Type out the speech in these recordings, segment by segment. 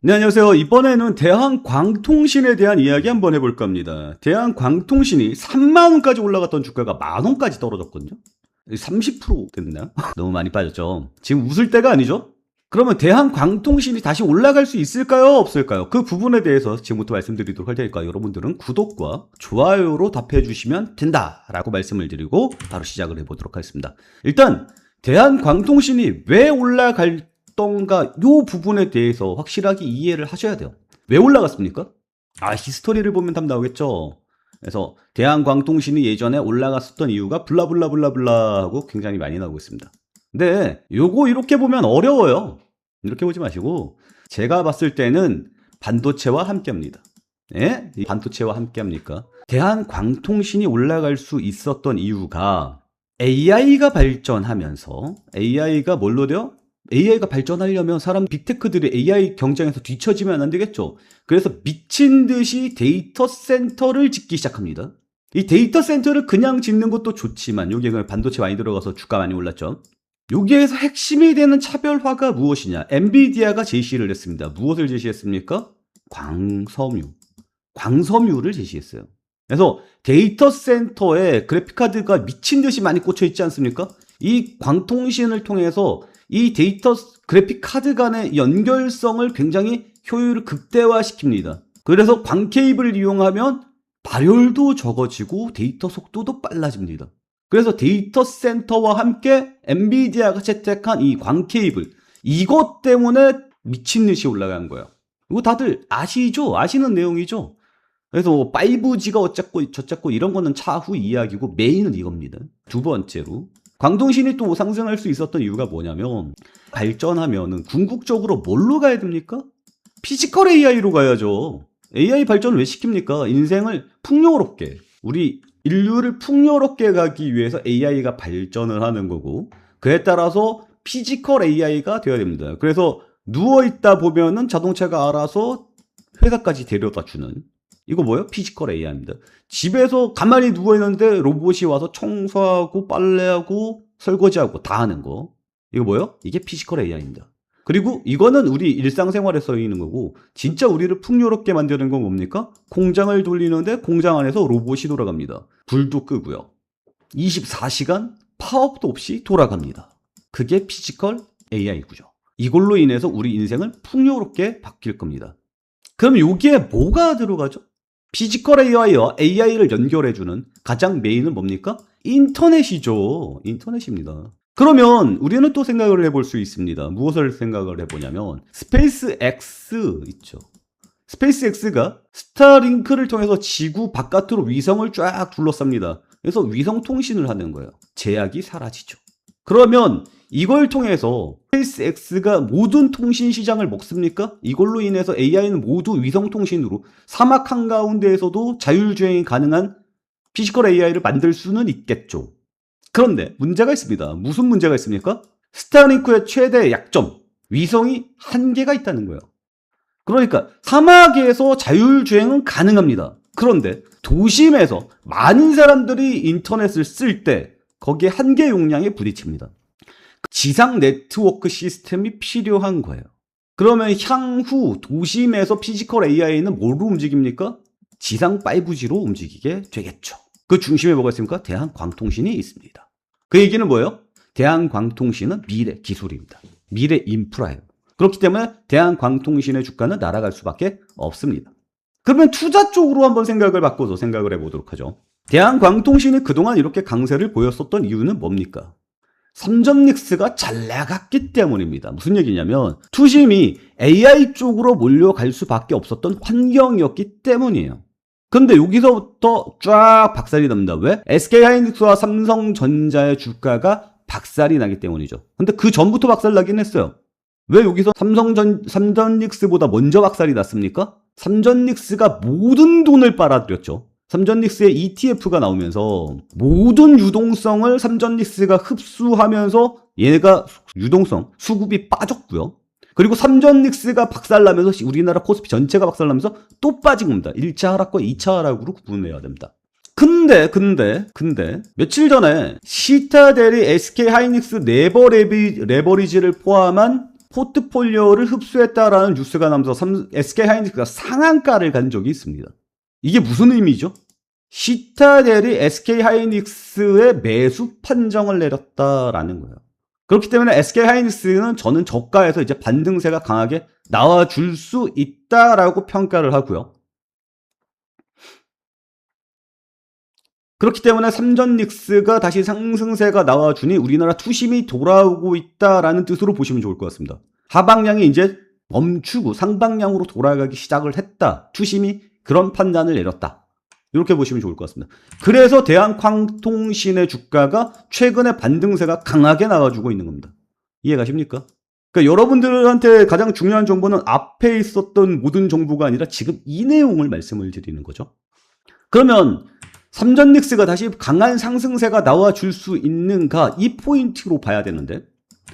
네, 안녕하세요. 이번에는 대한광통신에 대한 이야기 한번 해볼까 합니다. 대한광통신이 3만원까지 올라갔던 주가가 만원까지 떨어졌거든요. 30% 됐나요? 너무 많이 빠졌죠. 지금 웃을 때가 아니죠? 그러면 대한광통신이 다시 올라갈 수 있을까요? 없을까요? 그 부분에 대해서 지금부터 말씀드리도록 할 테니까 여러분들은 구독과 좋아요로 답해 주시면 된다라고 말씀을 드리고 바로 시작을 해보도록 하겠습니다. 일단 대한광통신이 왜 올라갈 던가 요 부분에 대해서 확실하게 이해를 하셔야 돼요. 왜 올라갔습니까? 히스토리를 보면 답 나오겠죠. 그래서 대한광통신이 예전에 올라갔었던 이유가 블라블라블라블라 하고 굉장히 많이 나오고 있습니다. 근데 요거 이렇게 보면 어려워요. 이렇게 보지 마시고 제가 봤을 때는 반도체와 함께합니다. 예? 이 반도체와 함께합니까? 대한광통신이 올라갈 수 있었던 이유가 AI가 발전하면서 AI가 뭘로 돼요? AI가 발전하려면 사람 빅테크들이 AI 경쟁에서 뒤처지면 안 되겠죠. 그래서 미친 듯이 데이터 센터를 짓기 시작합니다. 이 데이터 센터를 그냥 짓는 것도 좋지만 여기에 반도체 많이 들어가서 주가 많이 올랐죠. 여기에서 핵심이 되는 차별화가 무엇이냐? 엔비디아가 제시를 했습니다. 무엇을 제시했습니까? 광섬유를 제시했어요. 그래서 데이터 센터에 그래픽카드가 미친 듯이 많이 꽂혀 있지 않습니까? 이 광통신을 통해서 이 데이터 그래픽 카드 간의 연결성을 굉장히 효율을 극대화시킵니다. 그래서 광 케이블을 이용하면 발열도 적어지고 데이터 속도도 빨라집니다. 그래서 데이터 센터와 함께 엔비디아가 채택한 이 광 케이블, 이것 때문에 미친 듯이 올라간 거예요. 이거 다들 아시죠? 아시는 내용이죠? 그래서 5G가 어쨌고 저쨌고 이런 거는 차후 이야기고 메인은 이겁니다. 두 번째로 광통신이 또 상승할 수 있었던 이유가 뭐냐면 발전하면은 궁극적으로 뭘로 가야 됩니까? 피지컬 AI로 가야죠. AI 발전을 왜 시킵니까? 인생을 풍요롭게, 우리 인류를 풍요롭게 가기 위해서 AI가 발전을 하는 거고, 그에 따라서 피지컬 AI가 되어야 됩니다. 그래서 누워있다 보면은 자동차가 알아서 회사까지 데려다 주는, 이거 뭐예요? 피지컬 AI입니다. 집에서 가만히 누워있는데 로봇이 와서 청소하고 빨래하고 설거지하고 다 하는 거. 이거 뭐예요? 이게 피지컬 AI입니다. 그리고 이거는 우리 일상생활에 쓰이는 거고, 진짜 우리를 풍요롭게 만드는 건 뭡니까? 공장을 돌리는데 공장 안에서 로봇이 돌아갑니다. 불도 끄고요. 24시간 파업도 없이 돌아갑니다. 그게 피지컬 AI 구조. 이걸로 인해서 우리 인생을 풍요롭게 바뀔 겁니다. 그럼 여기에 뭐가 들어가죠? 피지컬 AI와 AI를 연결해주는 가장 메인은 뭡니까? 인터넷이죠. 인터넷입니다. 그러면 우리는 또 생각을 해볼 수 있습니다. 무엇을 생각을 해보냐면 스페이스 X 있죠. 스페이스 X가 스타링크를 통해서 지구 바깥으로 위성을 쫙 둘러쌉니다. 그래서 위성 통신을 하는 거예요. 제약이 사라지죠. 그러면 이걸 통해서 스페이스X가 모든 통신 시장을 먹습니까? 이걸로 인해서 AI는 모두 위성 통신으로 사막 한가운데에서도 자율주행이 가능한 피지컬 AI를 만들 수는 있겠죠. 그런데 문제가 있습니다. 무슨 문제가 있습니까? 스타링크의 최대 약점, 위성이 한계가 있다는 거예요. 그러니까 사막에서 자율주행은 가능합니다. 그런데 도심에서 많은 사람들이 인터넷을 쓸 때 거기에 한계 용량에 부딪힙니다. 지상 네트워크 시스템이 필요한 거예요. 그러면 향후 도심에서 피지컬 AI는 뭐로 움직입니까? 지상 5G로 움직이게 되겠죠. 그 중심에 뭐가 있습니까? 대한광통신이 있습니다. 그 얘기는 뭐예요? 대한광통신은 미래 기술입니다. 미래 인프라예요. 그렇기 때문에 대한광통신의 주가는 날아갈 수밖에 없습니다. 그러면 투자 쪽으로 한번 생각을 바꿔서 생각을 해보도록 하죠. 대한광통신이 그동안 이렇게 강세를 보였었던 이유는 뭡니까? 삼전닉스가 잘 나갔기 때문입니다. 무슨 얘기냐면 투심이 AI 쪽으로 몰려갈 수밖에 없었던 환경이었기 때문이에요. 근데 여기서부터 쫙 박살이 납니다. 왜? SK하이닉스와 삼성전자의 주가가 박살이 나기 때문이죠. 근데 그 전부터 박살 나긴 했어요. 왜 여기서 삼전닉스보다 먼저 박살이 났습니까? 삼전닉스가 모든 돈을 빨아들였죠. 삼전닉스의 ETF가 나오면서 모든 유동성을 삼전닉스가 흡수하면서 얘가 유동성, 수급이 빠졌고요. 그리고 삼전닉스가 박살나면서 우리나라 코스피 전체가 박살나면서 또 빠진 겁니다. 1차 하락과 2차 하락으로 구분해야 됩니다. 근데 며칠 전에 시타델이 SK하이닉스 레버리지를 포함한 포트폴리오를 흡수했다라는 뉴스가 나면서 SK하이닉스가 상한가를 간 적이 있습니다. 이게 무슨 의미죠? 시타델이 SK하이닉스의 매수 판정을 내렸다라는 거예요. 그렇기 때문에 SK하이닉스는 저는 저가에서 이제 반등세가 강하게 나와줄 수 있다라고 평가를 하고요. 그렇기 때문에 삼전닉스가 다시 상승세가 나와주니 우리나라 투심이 돌아오고 있다라는 뜻으로 보시면 좋을 것 같습니다. 하방량이 이제 멈추고 상방량으로 돌아가기 시작을 했다. 투심이 그런 판단을 내렸다. 이렇게 보시면 좋을 것 같습니다. 그래서 대한광통신의 주가가 최근에 반등세가 강하게 나와주고 있는 겁니다. 이해가십니까? 그러니까 여러분들한테 가장 중요한 정보는 앞에 있었던 모든 정보가 아니라 지금 이 내용을 말씀을 드리는 거죠. 그러면 삼전닉스가 다시 강한 상승세가 나와줄 수 있는가, 이 포인트로 봐야 되는데,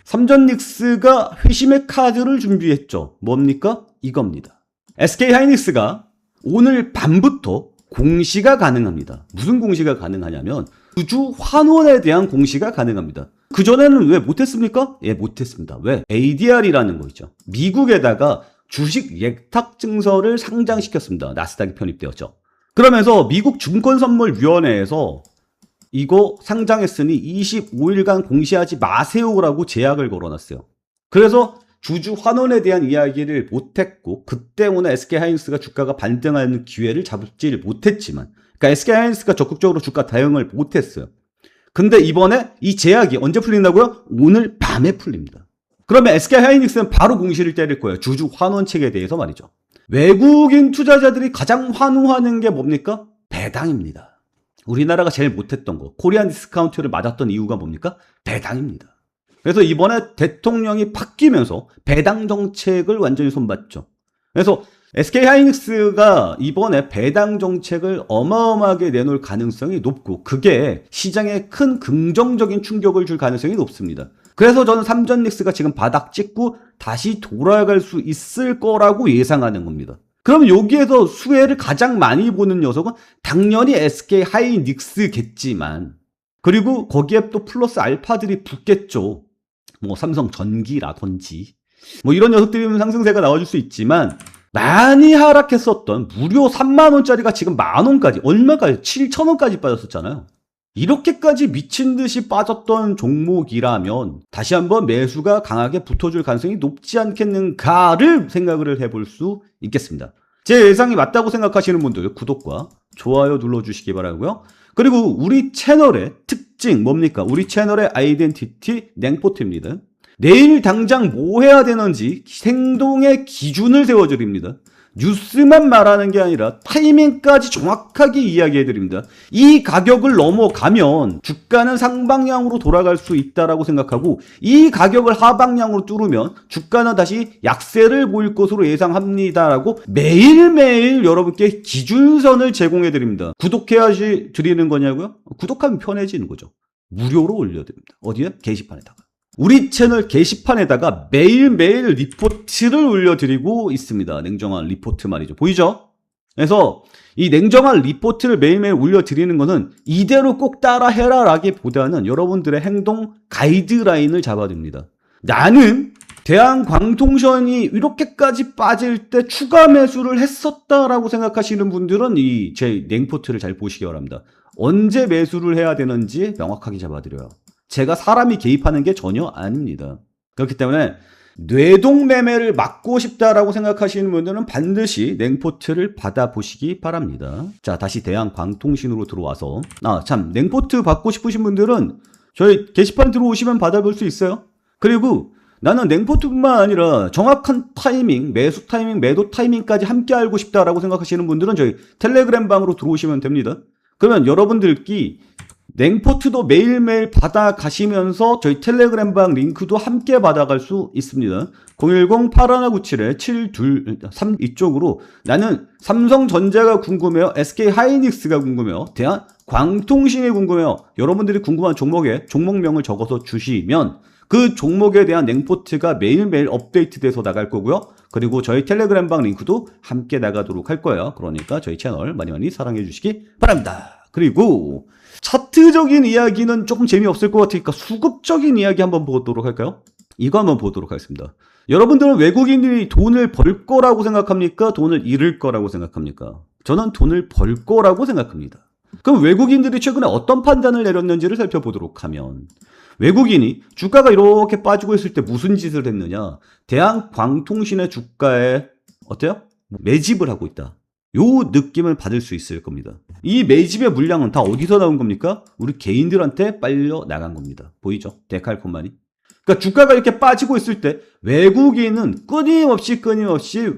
삼전닉스가 회심의 카드를 준비했죠. 뭡니까? 이겁니다. SK하이닉스가 오늘 밤부터 공시가 가능합니다. 무슨 공시가 가능하냐면 주주 환원에 대한 공시가 가능합니다. 그전에는 왜 못했습니까? 예, 못했습니다. 왜? ADR이라는 거 있죠. 미국에다가 주식 예탁 증서를 상장시켰습니다. 나스닥이 편입되었죠. 그러면서 미국 증권선물위원회에서 이거 상장했으니 25일간 공시하지 마세요라고 제약을 걸어놨어요. 그래서 주주 환원에 대한 이야기를 못했고, 그 때문에 SK하이닉스가 주가가 반등하는 기회를 잡지를 못했지만, 그러니까 SK하이닉스가 적극적으로 주가 대응을 못했어요. 근데 이번에 이 제약이 언제 풀린다고요? 오늘 밤에 풀립니다. 그러면 SK하이닉스는 바로 공시를 때릴 거예요. 주주 환원책에 대해서 말이죠. 외국인 투자자들이 가장 환호하는 게 뭡니까? 배당입니다. 우리나라가 제일 못했던 거, 코리안 디스카운트를 맞았던 이유가 뭡니까? 배당입니다. 그래서 이번에 대통령이 바뀌면서 배당 정책을 완전히 손봤죠. 그래서 SK하이닉스가 이번에 배당 정책을 어마어마하게 내놓을 가능성이 높고, 그게 시장에 큰 긍정적인 충격을 줄 가능성이 높습니다. 그래서 저는 삼전닉스가 지금 바닥 찍고 다시 돌아갈 수 있을 거라고 예상하는 겁니다. 그럼 여기에서 수혜를 가장 많이 보는 녀석은 당연히 SK하이닉스겠지만, 그리고 거기에 또 플러스 알파들이 붙겠죠. 뭐 삼성전기라든지 뭐 이런 녀석들이면 상승세가 나와줄 수 있지만, 많이 하락했었던 무려 3만원짜리가 지금 만원까지, 얼마까지? 7천원까지 빠졌었잖아요. 이렇게까지 미친듯이 빠졌던 종목이라면 다시 한번 매수가 강하게 붙어줄 가능성이 높지 않겠는가를 생각을 해볼 수 있겠습니다. 제 예상이 맞다고 생각하시는 분들 구독과 좋아요 눌러주시기 바라고요. 그리고 우리 채널의 특징 뭡니까? 우리 채널의 아이덴티티 냉포트입니다. 내일 당장 뭐 해야 되는지 행동의 기준을 세워드립니다. 뉴스만 말하는 게 아니라 타이밍까지 정확하게 이야기해드립니다. 이 가격을 넘어가면 주가는 상방향으로 돌아갈 수 있다라고 생각하고, 이 가격을 하방향으로 뚫으면 주가는 다시 약세를 보일 것으로 예상합니다라고 매일매일 여러분께 기준선을 제공해드립니다. 구독해야지 드리는 거냐고요? 구독하면 편해지는 거죠. 무료로 올려드립니다. 어디에? 게시판에다가. 우리 채널 게시판에다가 매일매일 리포트를 올려드리고 있습니다. 냉정한 리포트 말이죠. 보이죠? 그래서 이 냉정한 리포트를 매일매일 올려드리는 거는 이대로 꼭 따라 해라 라기보다는 여러분들의 행동 가이드라인을 잡아줍니다. 나는 대한광통신이 이렇게까지 빠질 때 추가 매수를 했었다라고 생각하시는 분들은 이 제 냉포트를 잘 보시기 바랍니다. 언제 매수를 해야 되는지 명확하게 잡아드려요. 제가 사람이 개입하는 게 전혀 아닙니다. 그렇기 때문에 뇌동매매를 막고 싶다라고 생각하시는 분들은 반드시 냉포트를 받아보시기 바랍니다. 자, 다시 대한광통신으로 들어와서 냉포트 받고 싶으신 분들은 저희 게시판 들어오시면 받아볼 수 있어요. 그리고 나는 냉포트뿐만 아니라 정확한 타이밍, 매수 타이밍, 매도 타이밍까지 함께 알고 싶다라고 생각하시는 분들은 저희 텔레그램 방으로 들어오시면 됩니다. 그러면 여러분들끼 냉포트도 매일매일 받아가시면서 저희 텔레그램 방 링크도 함께 받아갈 수 있습니다. 010-8197-7223 이쪽으로 나는 삼성전자가 궁금해요. SK하이닉스가 궁금해요. 대한광통신이 궁금해요. 여러분들이 궁금한 종목에 종목명을 적어서 주시면 그 종목에 대한 냉포트가 매일매일 업데이트돼서 나갈 거고요. 그리고 저희 텔레그램 방 링크도 함께 나가도록 할 거예요. 그러니까 저희 채널 많이 많이 사랑해 주시기 바랍니다. 그리고 차트적인 이야기는 조금 재미없을 것 같으니까 수급적인 이야기 한번 보도록 할까요? 이거 한번 보도록 하겠습니다. 여러분들은 외국인들이 돈을 벌 거라고 생각합니까? 돈을 잃을 거라고 생각합니까? 저는 돈을 벌 거라고 생각합니다. 그럼 외국인들이 최근에 어떤 판단을 내렸는지를 살펴보도록 하면, 외국인이 주가가 이렇게 빠지고 있을 때 무슨 짓을 했느냐? 대한광통신의 주가에 어때요? 매집을 하고 있다. 요 느낌을 받을 수 있을 겁니다. 이 매집의 물량은 다 어디서 나온 겁니까? 우리 개인들한테 빨려 나간 겁니다. 보이죠? 데칼코마니. 그러니까 주가가 이렇게 빠지고 있을 때 외국인은 끊임없이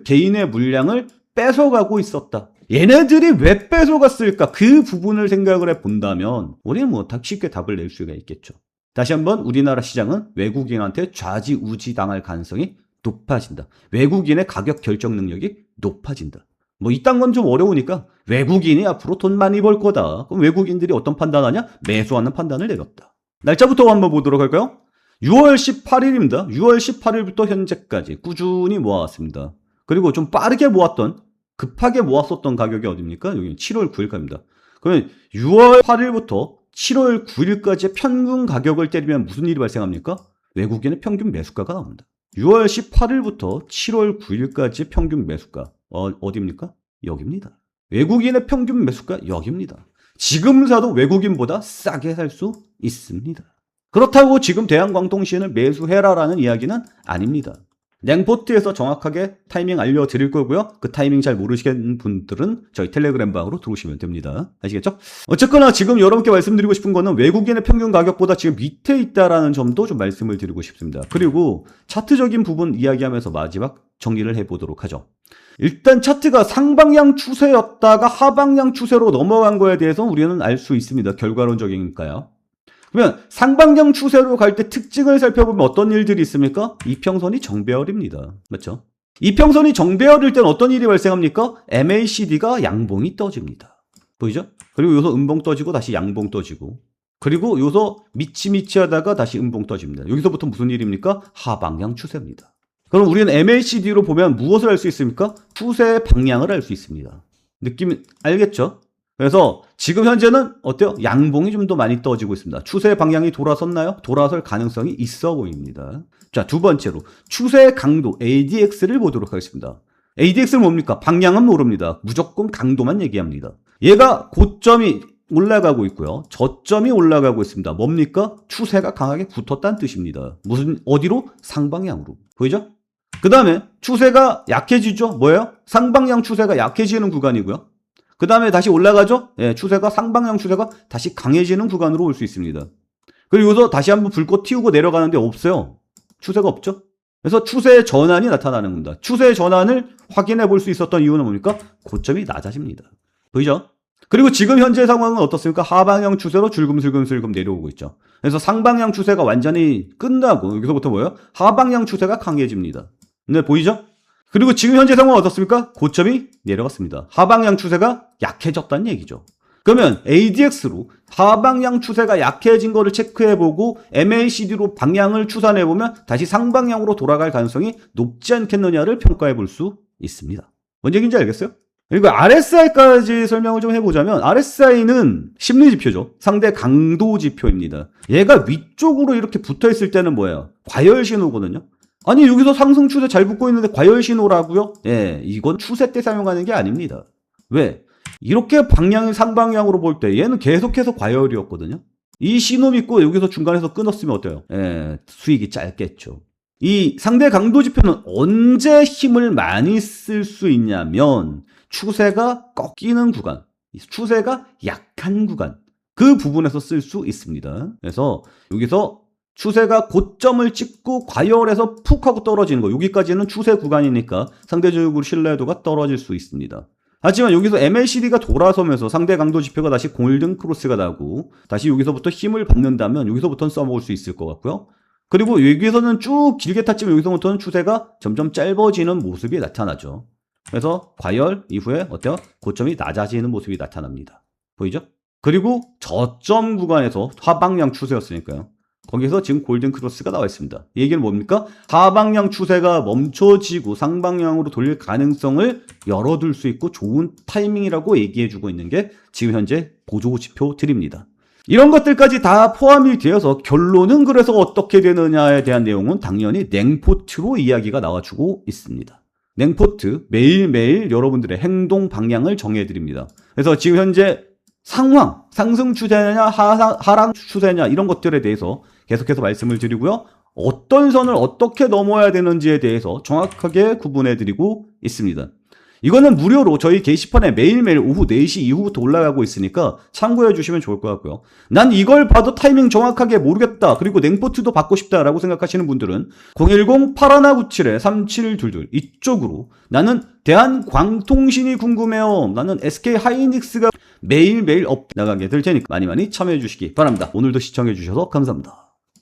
개인의 물량을 뺏어가고 있었다. 얘네들이 왜 뺏어갔을까? 그 부분을 생각을 해본다면 우리는 뭐 쉽게 답을 낼 수가 있겠죠. 다시 한번 우리나라 시장은 외국인한테 좌지우지 당할 가능성이 높아진다. 외국인의 가격 결정 능력이 높아진다. 뭐 이딴 건 좀 어려우니까 외국인이 앞으로 돈 많이 벌 거다. 그럼 외국인들이 어떤 판단하냐? 매수하는 판단을 내렸다. 날짜부터 한번 보도록 할까요? 6월 18일입니다. 6월 18일부터 현재까지 꾸준히 모아왔습니다. 그리고 좀 빠르게 모았던, 급하게 모았었던 가격이 어딥니까? 여기는 7월 9일까지입니다. 그러면 6월 8일부터 7월 9일까지의 평균 가격을 때리면 무슨 일이 발생합니까? 외국인의 평균 매수가가 나옵니다. 6월 18일부터 7월 9일까지의 평균 매수가 어디입니까? 여기입니다. 외국인의 평균 매수가 여기입니다. 지금 사도 외국인보다 싸게 살 수 있습니다. 그렇다고 지금 대한광통신을 매수해라라는 이야기는 아닙니다. 냉포트에서 정확하게 타이밍 알려드릴 거고요. 그 타이밍 잘 모르시는 분들은 저희 텔레그램 방으로 들어오시면 됩니다. 아시겠죠? 어쨌거나 지금 여러분께 말씀드리고 싶은 거는 외국인의 평균 가격보다 지금 밑에 있다라는 점도 좀 말씀을 드리고 싶습니다. 그리고 차트적인 부분 이야기하면서 마지막 정리를 해보도록 하죠. 일단 차트가 상방향 추세였다가 하방향 추세로 넘어간 거에 대해서 우리는 알 수 있습니다. 결과론적이니까요. 그러면 상방향 추세로 갈 때 특징을 살펴보면 어떤 일들이 있습니까? 이평선이 정배열입니다. 맞죠? 이평선이 정배열일 때는 어떤 일이 발생합니까? MACD가 양봉이 떠집니다. 보이죠? 그리고 여기서 음봉 떠지고 다시 양봉 떠지고, 그리고 여기서 미치 하다가 다시 음봉 떠집니다. 여기서부터 무슨 일입니까? 하방향 추세입니다. 그럼 우리는 MACD로 보면 무엇을 알 수 있습니까? 추세의 방향을 알 수 있습니다. 느낌 알겠죠? 그래서 지금 현재는 어때요? 양봉이 좀 더 많이 떠지고 있습니다. 추세의 방향이 돌아섰나요? 돌아설 가능성이 있어 보입니다. 자, 두 번째로 추세의 강도 ADX를 보도록 하겠습니다. ADX는 뭡니까? 방향은 모릅니다. 무조건 강도만 얘기합니다. 얘가 고점이 올라가고 있고요. 저점이 올라가고 있습니다. 뭡니까? 추세가 강하게 붙었다는 뜻입니다. 어디로? 상방향으로. 보이죠? 그 다음에 추세가 약해지죠? 뭐예요? 상방향 추세가 약해지는 구간이고요. 그 다음에 다시 올라가죠? 예, 추세가 상방향 추세가 다시 강해지는 구간으로 올 수 있습니다. 그리고 여기서 다시 한번 불꽃 튀우고 내려가는데 없어요. 추세가 없죠? 그래서 추세의 전환이 나타나는 겁니다. 추세의 전환을 확인해 볼 수 있었던 이유는 뭡니까? 고점이 낮아집니다. 보이죠? 그리고 지금 현재 상황은 어떻습니까? 하방향 추세로 슬금 내려오고 있죠. 그래서 상방향 추세가 완전히 끝나고 여기서부터 뭐예요? 하방향 추세가 강해집니다. 네, 보이죠? 그리고 지금 현재 상황은 어떻습니까? 고점이 내려갔습니다. 하방향 추세가 약해졌다는 얘기죠. 그러면 ADX로 하방향 추세가 약해진 거를 체크해보고 MACD로 방향을 추산해보면 다시 상방향으로 돌아갈 가능성이 높지 않겠느냐를 평가해볼 수 있습니다. 뭔 얘기인지 알겠어요? 그리고 RSI까지 설명을 좀 해보자면 RSI는 심리지표죠. 상대 강도 지표입니다. 얘가 위쪽으로 이렇게 붙어있을 때는 뭐예요? 과열 신호거든요. 아니 여기서 상승 추세 잘 붙고 있는데 과열 신호라고요? 예, 이건 추세 때 사용하는 게 아닙니다. 왜? 이렇게 방향이 상방향으로 볼 때 얘는 계속해서 과열이었거든요. 이 신호 믿고 여기서 중간에서 끊었으면 어때요? 예, 수익이 짧겠죠. 이 상대 강도 지표는 언제 힘을 많이 쓸 수 있냐면 추세가 꺾이는 구간, 추세가 약한 구간, 그 부분에서 쓸 수 있습니다. 그래서 여기서 추세가 고점을 찍고 과열해서 푹 하고 떨어지는 거, 여기까지는 추세 구간이니까 상대적으로 신뢰도가 떨어질 수 있습니다. 하지만 여기서 MACD가 돌아서면서 상대 강도 지표가 다시 골든 크로스가 나고 다시 여기서부터 힘을 받는다면 여기서부터는 써먹을 수 있을 것 같고요. 그리고 여기서는 쭉 길게 탔지만 여기서부터는 추세가 점점 짧아지는 모습이 나타나죠. 그래서 과열 이후에 어때요? 고점이 낮아지는 모습이 나타납니다. 보이죠? 그리고 저점 구간에서 하방향 추세였으니까요. 거기서 지금 골든 크로스가 나와 있습니다. 이 얘기는 뭡니까? 하방향 추세가 멈춰지고 상방향으로 돌릴 가능성을 열어둘 수 있고 좋은 타이밍이라고 얘기해주고 있는 게 지금 현재 보조 지표들입니다. 이런 것들까지 다 포함이 되어서 결론은 그래서 어떻게 되느냐에 대한 내용은 당연히 냉포트로 이야기가 나와주고 있습니다. 냉포트 매일매일 여러분들의 행동 방향을 정해드립니다. 그래서 지금 현재 상황, 상승 추세냐 하락 추세냐 이런 것들에 대해서 계속해서 말씀을 드리고요. 어떤 선을 어떻게 넘어야 되는지에 대해서 정확하게 구분해드리고 있습니다. 이거는 무료로 저희 게시판에 매일매일 오후 4시 이후부터 올라가고 있으니까 참고해 주시면 좋을 것 같고요. 난 이걸 봐도 타이밍 정확하게 모르겠다. 그리고 냉포트도 받고 싶다라고 생각하시는 분들은 010-8197-3722 이쪽으로 나는 대한광통신이 궁금해요. 나는 SK하이닉스가 매일매일 업 나가게 될 테니까 많이 참여해 주시기 바랍니다. 오늘도 시청해 주셔서 감사합니다.